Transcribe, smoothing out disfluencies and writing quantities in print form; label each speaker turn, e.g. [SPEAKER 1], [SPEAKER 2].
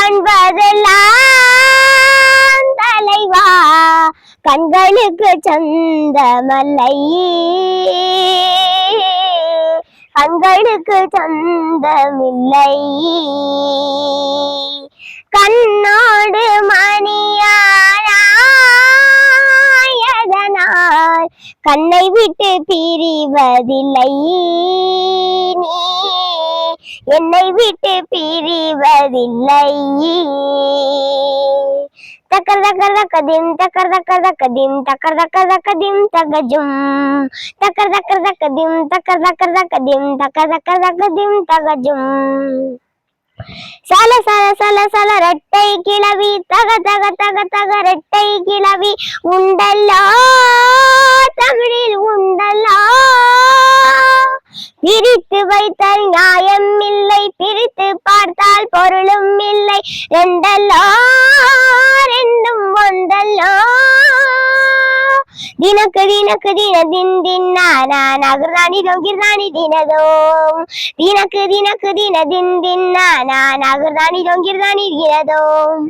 [SPEAKER 1] காண்பதெல்லாம் தலைவா கண்களுக்கு சொந்தமல்லை, கண்களுக்கு சொந்தமில்லை. கண்ணோடு மணியானாயதனால் கண்ணை விட்டு பிரிவதில்லை, நீ என்னை விட்டு பிரிவதில்லை. தக்கர் தக்கர் தக்கதிம் தக்கர் தக்கர் தக்கதிம் தக்கர் தக்கர் தக்கதிம் தகஜும் தக்கர் தக்கர் தக்கதிம் தக்கர் தக்கர் தக்கதிம் தக்கர் தக்கர் தக்கதிம் தகஜும். சல சல சல சல ரெட்டை கிளவி தக தக தக தக ரெட்டை கிளவி உண்டல்லோ தமிழில் உண்டல்லோ. பிரித்து வைத்தால் நியாயம் இல்லை, பிரித்து பார்த்தால் பொருளும் இல்லை. ரெண்டல்லோ ரெண்டும் ஒன்றல்லோ. தினக்கு தினக்கு தின தின் தின்னானா நகர்தானி தொங்கிர்தானி தினதோம். தினக்கு தினக்கு தின தின் தின்னானா நகர்தானி தொங்கிர்தானி தினதோம்.